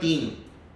3,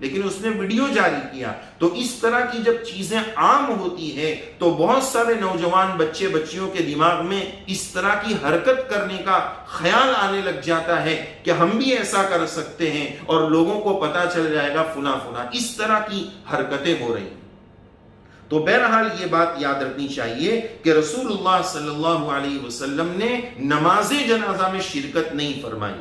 لیکن اس نے ویڈیو جاری کیا. تو اس طرح کی جب چیزیں عام ہوتی ہے تو بہت سارے نوجوان بچے بچیوں کے دماغ میں اس طرح کی حرکت کرنے کا خیال آنے لگ جاتا ہے کہ ہم بھی ایسا کر سکتے ہیں اور لوگوں کو پتا چل جائے گا فلاں فلاں. اس طرح کی حرکتیں ہو رہی ہیں. تو بہرحال یہ بات یاد رکھنی چاہیے کہ رسول اللہ صلی اللہ علیہ وسلم نے نماز جنازہ میں شرکت نہیں فرمائی.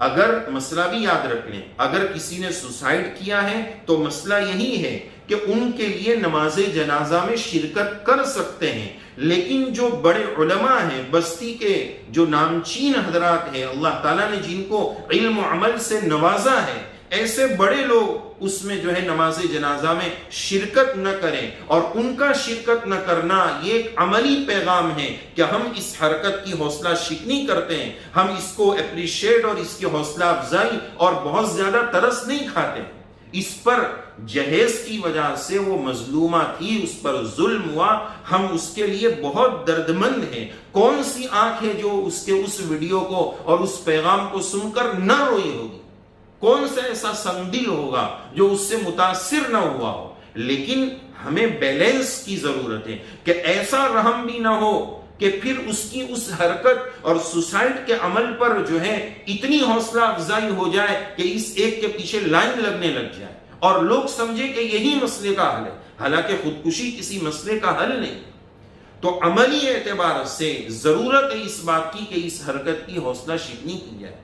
اگر مسئلہ بھی یاد رکھ لیں, اگر کسی نے سوسائڈ کیا ہے تو مسئلہ یہی ہے کہ ان کے لیے نماز جنازہ میں شرکت کر سکتے ہیں, لیکن جو بڑے علماء ہیں, بستی کے جو نامچین حضرات ہیں, اللہ تعالیٰ نے جن کو علم و عمل سے نوازا ہے, ایسے بڑے لوگ اس میں جو ہے نماز جنازہ میں شرکت نہ کریں. اور ان کا شرکت نہ کرنا یہ ایک عملی پیغام ہے کہ ہم اس حرکت کی حوصلہ شکنی کرتے ہیں, ہم اس کو اپریشیٹ اور اس کی حوصلہ افزائی اور بہت زیادہ ترس نہیں کھاتے. اس پر جہیز کی وجہ سے وہ مظلومہ تھی, اس پر ظلم ہوا, ہم اس کے لیے بہت دردمند ہیں. کون سی آنکھ ہے جو اس کے اس ویڈیو کو اور اس پیغام کو سن کر نہ روئی ہوگی؟ کون سا ایسا سنگدل ہوگا جو اس سے متاثر نہ ہوا ہو؟ لیکن ہمیں بیلنس کی ضرورت ہے کہ ایسا رحم بھی نہ ہو کہ پھر اس کی اس حرکت اور سوسائڈ کے عمل پر جو ہے اتنی حوصلہ افزائی ہو جائے کہ اس ایک کے پیچھے لائن لگنے لگ جائے اور لوگ سمجھے کہ یہی مسئلے کا حل ہے, حالانکہ خودکشی کسی مسئلے کا حل نہیں. تو عملی اعتبار سے ضرورت ہے اس بات کی کہ اس حرکت کی حوصلہ شکنی کی جائے.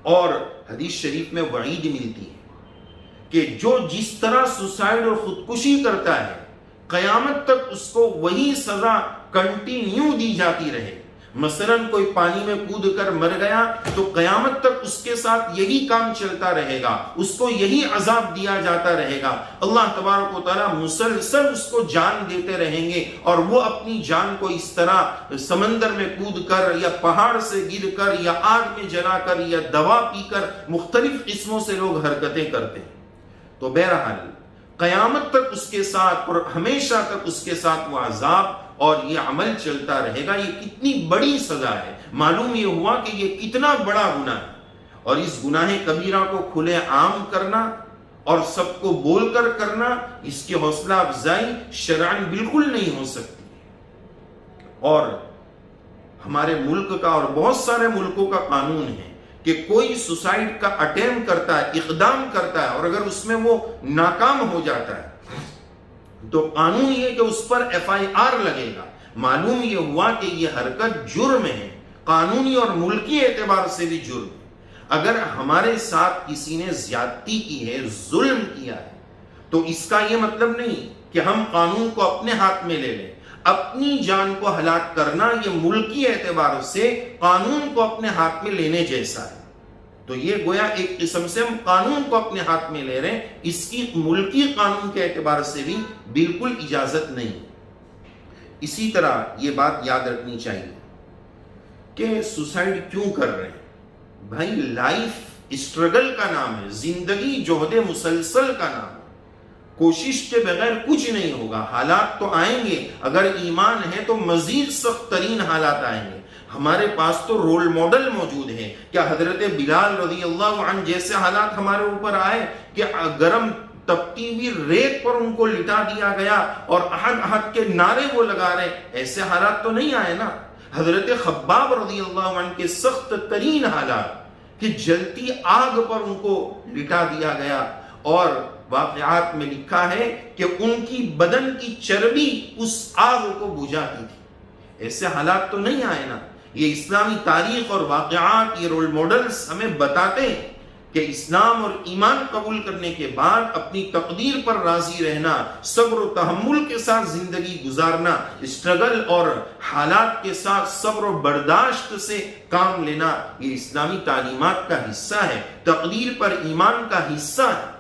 اور حدیث شریف میں وعید ملتی ہے کہ جو جس طرح سوسائڈ اور خودکشی کرتا ہے قیامت تک اس کو وہی سزا کنٹینیو دی جاتی رہے. مثلا کوئی پانی میں کود کر مر گیا تو قیامت تک اس کے ساتھ یہی کام چلتا رہے گا, اس کو یہی عذاب دیا جاتا رہے گا. اللہ تبارک و تعالیٰ مسلسل اس کو جان دیتے رہیں گے اور وہ اپنی جان کو اس طرح سمندر میں کود کر یا پہاڑ سے گر کر یا آگ میں جلا کر یا دوا پی کر مختلف قسموں سے لوگ حرکتیں کرتے ہیں. تو بہرحال قیامت تک اس کے ساتھ اور ہمیشہ تک اس کے ساتھ وہ عذاب اور یہ عمل چلتا رہے گا. یہ کتنی بڑی سزا ہے. معلوم یہ ہوا کہ یہ کتنا بڑا گناہ ہے, اور اس گناہ کبیرہ کو کھلے عام کرنا اور سب کو بول کر کرنا, اس کی حوصلہ افزائی شرعاً بالکل نہیں ہو سکتی. اور ہمارے ملک کا اور بہت سارے ملکوں کا قانون ہے کہ کوئی سوسائڈ کا اٹیمپٹ کرتا ہے, اقدام کرتا ہے, اور اگر اس میں وہ ناکام ہو جاتا ہے تو قانون یہ کہ اس پر FIR لگے گا. معلوم یہ ہوا کہ یہ حرکت جرم ہے, قانونی اور ملکی اعتبار سے بھی جرم ہے. اگر ہمارے ساتھ کسی نے زیادتی کی ہے, ظلم کیا ہے, تو اس کا یہ مطلب نہیں کہ ہم قانون کو اپنے ہاتھ میں لے لیں. اپنی جان کو ہلاک کرنا یہ ملکی اعتبار سے قانون کو اپنے ہاتھ میں لینے جیسا ہے. تو یہ گویا ایک قسم سے ہم قانون کو اپنے ہاتھ میں لے رہے ہیں, اس کی ملکی قانون کے اعتبار سے بھی بالکل اجازت نہیں. اسی طرح یہ بات یاد رکھنی چاہیے کہ سوسائڈ کیوں کر رہے ہیں. بھائی لائف اسٹرگل کا نام ہے, زندگی جہد مسلسل کا نام ہے. کوشش کے بغیر کچھ نہیں ہوگا. حالات تو آئیں گے, اگر ایمان ہے تو مزید سخت ترین حالات آئیں گے. ہمارے پاس تو رول ماڈل موجود ہیں. کیا حضرت بلال رضی اللہ عنہ جیسے حالات ہمارے اوپر آئے کہ گرم تپتی ہوئی ریت پر ان کو لٹا دیا گیا اور احد احد کے نعرے وہ لگا رہے, ایسے حالات تو نہیں آئے نا. حضرت خباب رضی اللہ عنہ کے سخت ترین حالات کہ جلتی آگ پر ان کو لٹا دیا گیا, اور واقعات میں لکھا ہے کہ ان کی بدن کی چربی اس آگ کو بجھاتی تھی. ایسے حالات تو نہیں آئے نا. یہ اسلامی تاریخ اور واقعات, یہ رول ماڈلز ہمیں بتاتے ہیں کہ اسلام اور ایمان قبول کرنے کے بعد اپنی تقدیر پر راضی رہنا, صبر و تحمل کے ساتھ زندگی گزارنا, اسٹرگل اور حالات کے ساتھ صبر و برداشت سے کام لینا, یہ اسلامی تعلیمات کا حصہ ہے, تقدیر پر ایمان کا حصہ ہے.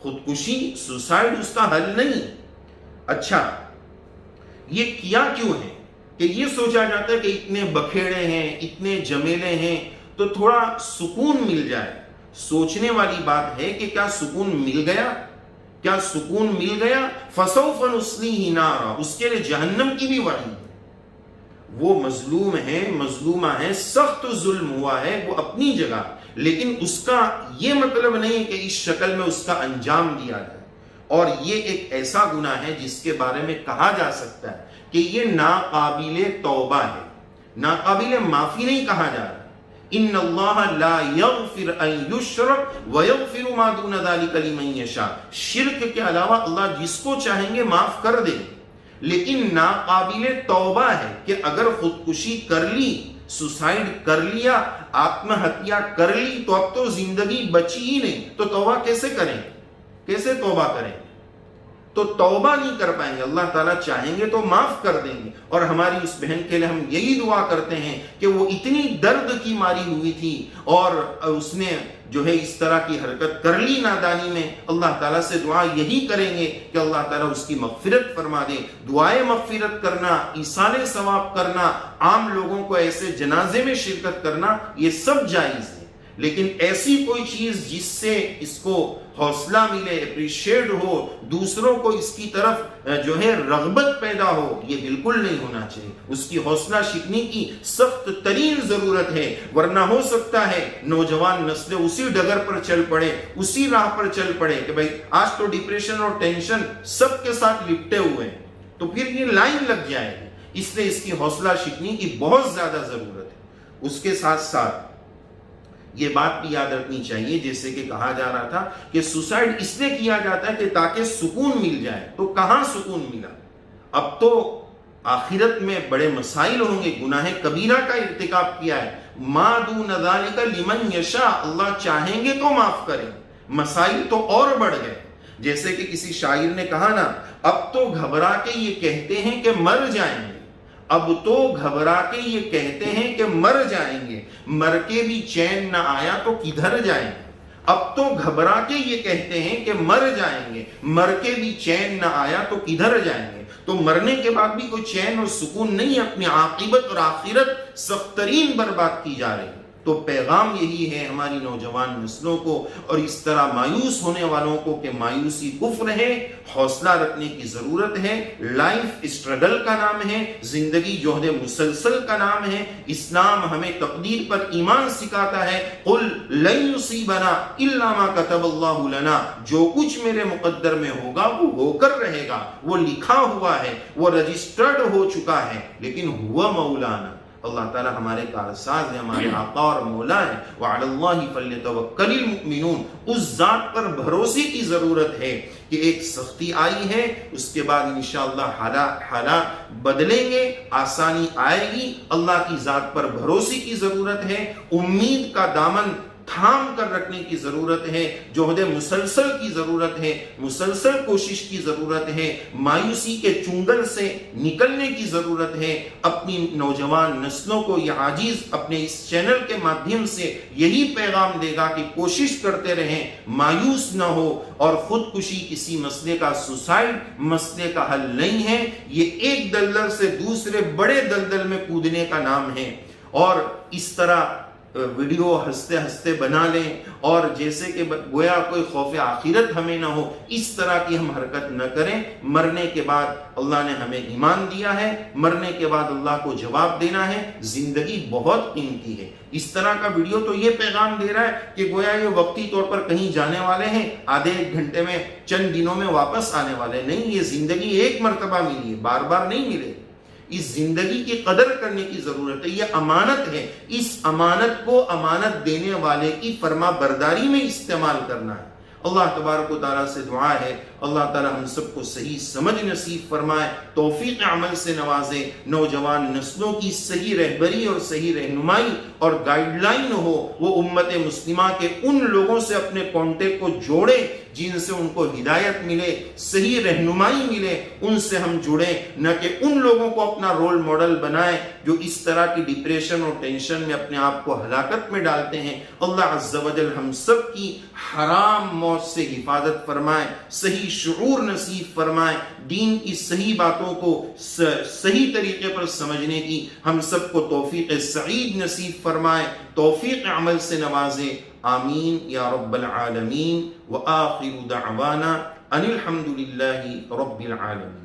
خودکشی, سوسائڈ اس کا حل نہیں. اچھا, یہ کیا کیوں ہے کہ یہ سوچا جاتا ہے کہ اتنے بکھیڑے ہیں, اتنے جمیلے ہیں, تو تھوڑا سکون مل جائے. سوچنے والی بات ہے کہ کیا سکون مل گیا؟ کیا سکون مل گیا؟ فَسَوْفَ نُصْلِيهِ نَارًا, اس کے لیے جہنم کی بھی وعید ہے. وہ مظلوم ہے، مظلومہ ہے، سخت ظلم ہوا ہے، وہ اپنی جگہ، لیکن اس کا یہ مطلب نہیں ہے کہ اس شکل میں اس کا انجام دیا جائے. اور یہ ایک ایسا گناہ ہے جس کے بارے میں کہا جا سکتا ہے کہ یہ ناقابل توبہ ہے، ناقابل معافی نہیں کہا جا رہا. ان اللہ لا یغفر ان یشرک ویغفر ما دون ذلک لمن یشاء. شرک کے علاوہ اللہ جس کو چاہیں گے معاف کر دیں، لیکن ناقابل توبہ ہے کہ اگر خودکشی کر لی، سوسائڈ کر لیا، آتم ہتیا کر لی، تو اب تو زندگی بچی ہی نہیں، تو توبہ کیسے کریں، کیسے توبہ کریں؟ تو توبہ نہیں کر پائیں گے. اللہ تعالیٰ چاہیں گے تو معاف کر دیں گے. اور ہماری اس بہن کے لیے ہم یہی دعا کرتے ہیں کہ وہ اتنی درد کی ماری ہوئی تھی اور اس نے جو ہے اس طرح کی حرکت کر لی نادانی میں. اللہ تعالیٰ سے دعا یہی کریں گے کہ اللہ تعالیٰ اس کی مغفرت فرما دے. دعائے مغفرت کرنا، ایصال ثواب کرنا، عام لوگوں کو ایسے جنازے میں شرکت کرنا، یہ سب جائز ہے. لیکن ایسی کوئی چیز جس سے اس کو حوصلہ ملے، اپریشیٹ ہو، دوسروں کو اس کی طرف جو ہے رغبت پیدا ہو، یہ بالکل نہیں ہونا چاہیے. اس کی حوصلہ شکنی کی سخت ترین ضرورت ہے، ورنہ ہو سکتا ہے نوجوان نسل اسی ڈگر پر چل پڑے، اسی راہ پر چل پڑے کہ بھائی آج تو ڈپریشن اور ٹینشن سب کے ساتھ لپٹے ہوئے ہیں، تو پھر یہ لائن لگ جائے گی. اس لیے اس کی حوصلہ شکنی کی بہت زیادہ ضرورت ہے. اس کے ساتھ ساتھ یہ بات بھی یاد رکھنی چاہیے، جیسے کہ کہا جا رہا تھا کہ سوسائڈ اس لیے کیا جاتا ہے کہ تاکہ سکون مل جائے. تو کہاں سکون ملا؟ اب تو آخرت میں بڑے مسائل ہوں گے. گناہ کبیرہ کا ارتکاب کیا ہے. ما دون ذالک لمن یشاء، اللہ چاہیں گے تو معاف کریں. مسائل تو اور بڑھ گئے. جیسے کہ کسی شاعر نے کہا نا، اب تو گھبرا کے یہ کہتے ہیں کہ مر جائیں گے. اب تو گھبرا کے یہ کہتے ہیں کہ مر جائیں گے، مر کے بھی چین نہ آیا تو کدھر جائیں گے. اب تو گھبرا کے یہ کہتے ہیں کہ مر جائیں گے، مر کے بھی چین نہ آیا تو کدھر جائیں گے. تو مرنے کے بعد بھی کوئی چین اور سکون نہیں، اپنی عاقبت اور آخرت سخت ترین برباد کی جا رہی ہے. تو پیغام یہی ہے ہماری نوجوان نسلوں کو اور اس طرح مایوس ہونے والوں کو کہ مایوسی کفر ہے، حوصلہ رکھنے کی ضرورت ہے. لائف اسٹرگل کا نام ہے، زندگی جوہد مسلسل کا نام ہے. اسلام ہمیں تقدیر پر ایمان سکھاتا ہے. قل لن یصیبنا الا ما كتب اللہ لنا، جو کچھ میرے مقدر میں ہوگا وہ ہو کر رہے گا، وہ لکھا ہوا ہے، وہ رجسٹرڈ ہو چکا ہے. لیکن ہوا مولانا، اللہ تعالیٰ ہمارے کارساز ہے، ہمارے آقا اور مولا ہے. وعلی اللہ فلیتوکل المؤمنون، اس ذات پر بھروسے کی ضرورت ہے کہ ایک سختی آئی ہے، اس کے بعد انشاءاللہ حالات بدلیں گے، آسانی آئے گی. اللہ کی ذات پر بھروسے کی ضرورت ہے، امید کا دامن تھام کر رکھنے کی ضرورت ہے، جوہد مسلسل کی ضرورت ہے، مسلسل کوشش کی ضرورت ہے، مایوسی کے چنگل سے نکلنے کی ضرورت ہے. اپنی نوجوان نسلوں کو یہ عاجز اپنے اس چینل کے مادھیم سے یہی پیغام دے گا کہ کوشش کرتے رہیں، مایوس نہ ہو. اور خودکشی کسی مسئلے کا، سوسائڈ مسئلے کا حل نہیں ہے. یہ ایک دلدل سے دوسرے بڑے دلدل میں کودنے کا نام ہے. اور اس طرح ویڈیو ہنستے ہنستے بنا لیں اور جیسے کہ گویا کوئی خوف آخرت ہمیں نہ ہو، اس طرح کی ہم حرکت نہ کریں. مرنے کے بعد اللہ نے ہمیں ایمان دیا ہے، مرنے کے بعد اللہ کو جواب دینا ہے. زندگی بہت قیمتی ہے. اس طرح کا ویڈیو تو یہ پیغام دے رہا ہے کہ گویا یہ وقتی طور پر کہیں جانے والے ہیں، آدھے ایک گھنٹے میں، چند دنوں میں واپس آنے والے نہیں. یہ زندگی ایک مرتبہ ملی ہے، بار بار نہیں ملے. اس زندگی کی قدر کرنے کی ضرورت ہے. یہ امانت ہے، اس امانت کو امانت دینے والے کی فرما برداری میں استعمال کرنا ہے. اللہ تبارک و تعالیٰ سے دعا ہے اللہ تعالیٰ ہم سب کو صحیح سمجھ نصیب فرمائے، توفیق عمل سے نوازے، نوجوان نسلوں کی صحیح رہبری اور صحیح رہنمائی اور گائیڈ لائن ہو. وہ امت مسلمہ کے ان لوگوں سے اپنے کانٹیکٹ کو جوڑے جن سے ان کو ہدایت ملے، صحیح رہنمائی ملے، ان سے ہم جڑیں، نہ کہ ان لوگوں کو اپنا رول ماڈل بنائیں جو اس طرح کی ڈپریشن اور ٹینشن میں اپنے آپ کو ہلاکت میں ڈالتے ہیں. اللہ عز و جل ہم سب کی حرام موت سے حفاظت فرمائے، صحیح شعور نصیب فرمائے، دین کی صحیح باتوں کو صحیح طریقے پر سمجھنے کی ہم سب کو توفیق سعید نصیب فرمائے، توفیق عمل سے نوازے. آمین یا رب العالمین. وآخر دعوانا ان الحمد للہ رب العالمین.